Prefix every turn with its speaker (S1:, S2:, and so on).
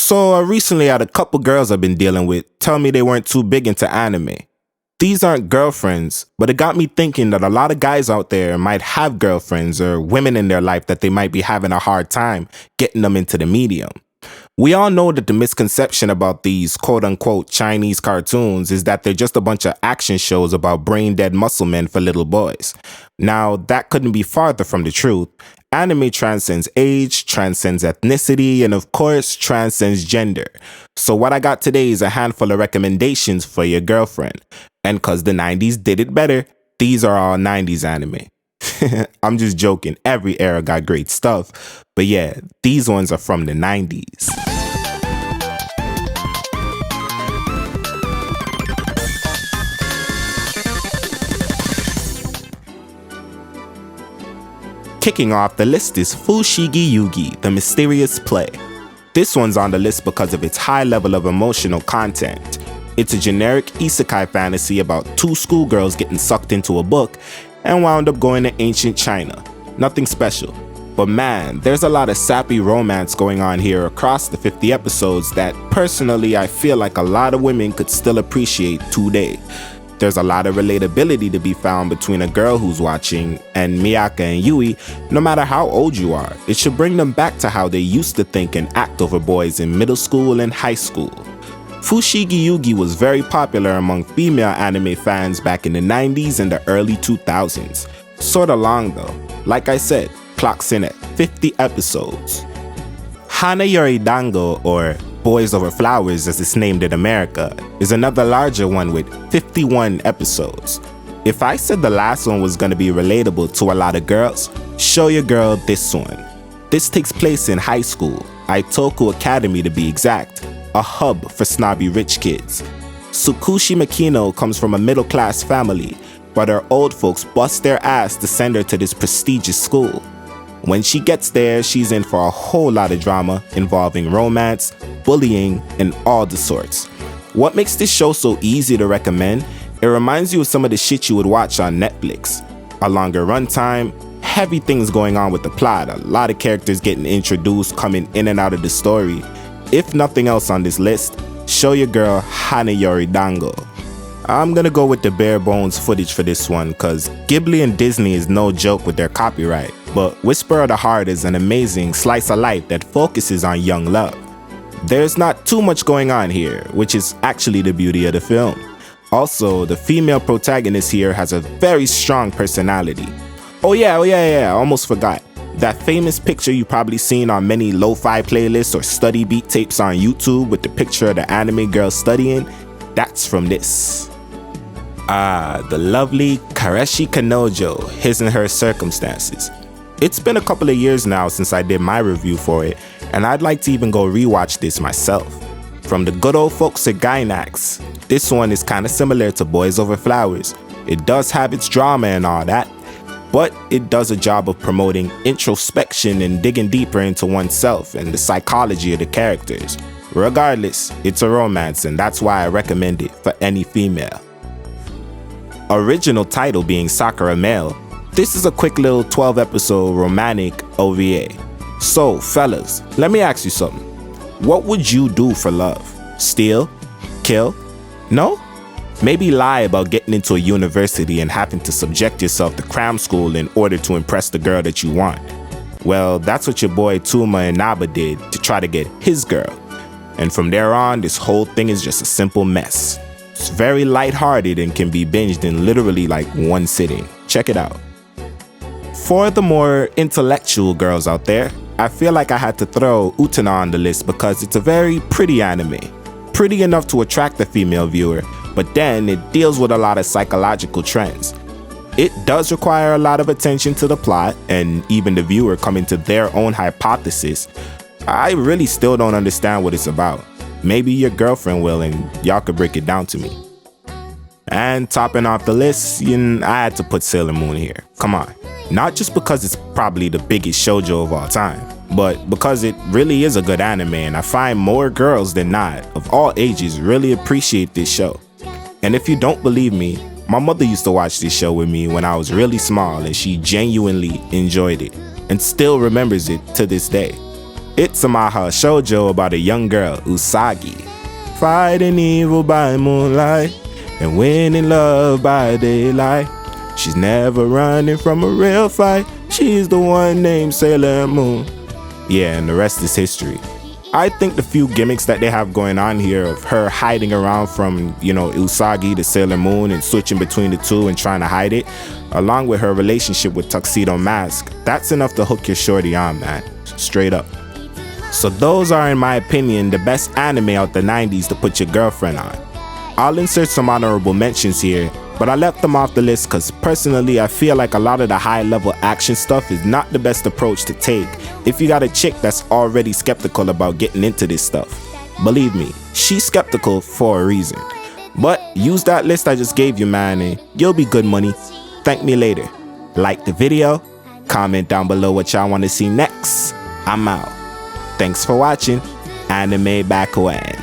S1: So I recently had a couple girls I've been dealing with tell me they weren't too big into anime. These aren't girlfriends, but it got me thinking that a lot of guys out there might have girlfriends or women in their life that they might be having a hard time getting them into the medium. We all know that the misconception about these quote-unquote Chinese cartoons is that they're just a bunch of action shows about brain-dead muscle men for little boys. Now, that couldn't be farther from the truth. Anime transcends age, transcends ethnicity, and of course, transcends gender. So what I got today is a handful of recommendations for your girlfriend. And cause the 90s did it better, these are all 90s anime. I'm just joking, every era got great stuff. But yeah, these ones are from the 90s. Kicking off the list is Fushigi Yugi, the mysterious play. This one's on the list because of its high level of emotional content. It's a generic isekai fantasy about two schoolgirls getting sucked into a book and wound up going to ancient China. Nothing special. But man, there's a lot of sappy romance going on here across the 50 episodes that personally I feel like a lot of women could still appreciate today. There's a lot of relatability to be found between a girl who's watching and Miyaka and Yui, no matter how old you are. It should bring them back to how they used to think and act over boys in middle school and high school. Fushigi Yugi was very popular among female anime fans back in the 90s and the early 2000s. Sorta long though. Like I said, clocks in at 50 episodes. Hana Yori Dango, or Boys Over Flowers as it's named in America, is another larger one with 51 episodes. If I said the last one was gonna be relatable to a lot of girls, show your girl this one. This takes place in high school, Itoku Academy to be exact, a hub for snobby rich kids. Tsukushi Makino comes from a middle-class family, but her old folks bust their ass to send her to this prestigious school. When she gets there, she's in for a whole lot of drama involving romance, bullying, and all the sorts. What makes this show so easy to recommend? It reminds you of some of the shit you would watch on Netflix. A longer runtime, heavy things going on with the plot, a lot of characters getting introduced, coming in and out of the story. If nothing else on this list, show your girl Hana Yori Dango. I'm gonna go with the bare bones footage for this one, cause Ghibli and Disney is no joke with their copyright, but Whisper of the Heart is an amazing slice of life that focuses on young love. There's not too much going on here, which is actually the beauty of the film. Also, the female protagonist here has a very strong personality. Oh yeah, I almost forgot. That famous picture you probably seen on many lo-fi playlists or study beat tapes on YouTube with the picture of the anime girl studying, that's from this. The lovely Kareshi Kanojo, His and Her Circumstances. It's been a couple of years now since I did my review for it, and I'd like to even go rewatch this myself. From the good old folks at Gainax, this one is kinda similar to Boys Over Flowers. It does have its drama and all that, but it does a job of promoting introspection and digging deeper into oneself and the psychology of the characters. Regardless, it's a romance, and that's why I recommend it for any female. Original title being Sakura Male, this is a quick little 12-episode romantic OVA. So, fellas, let me ask you something. What would you do for love? Steal? Kill? No? Maybe lie about getting into a university and having to subject yourself to cram school in order to impress the girl that you want. Well, that's what your boy Tuma and Naba did to try to get his girl. And from there on, this whole thing is just a simple mess. It's very lighthearted and can be binged in literally like one sitting. Check it out. For the more intellectual girls out there, I feel like I had to throw Uttana on the list because it's a very pretty anime. Pretty enough to attract the female viewer, but then it deals with a lot of psychological trends. It does require a lot of attention to the plot and even the viewer coming to their own hypothesis. I really still don't understand what it's about. Maybe your girlfriend will and y'all could break it down to me. And topping off the list, I had to put Sailor Moon here. Come on. Not just because it's probably the biggest shoujo of all time, but because it really is a good anime and I find more girls than not, of all ages, really appreciate this show. And if you don't believe me, my mother used to watch this show with me when I was really small and she genuinely enjoyed it and still remembers it to this day. It's a mahou shoujo about a young girl, Usagi, fighting evil by moonlight and winning love by daylight. She's never running from a real fight. She's the one named Sailor Moon. Yeah, and the rest is history. I think the few gimmicks that they have going on here of her hiding around from, Usagi to Sailor Moon and switching between the two and trying to hide it, along with her relationship with Tuxedo Mask, that's enough to hook your shorty on, man. Straight up. So those are, in my opinion, the best anime out the 90s to put your girlfriend on. I'll insert some honorable mentions here, but I left them off the list because personally I feel like a lot of the high level action stuff is not the best approach to take if you got a chick that's already skeptical about getting into this stuff. Believe me, she's skeptical for a reason. But use that list I just gave you, man, and you'll be good money. Thank me later. Like the video, comment down below what y'all want to see next. I'm out. Thanks for watching. Anime back when.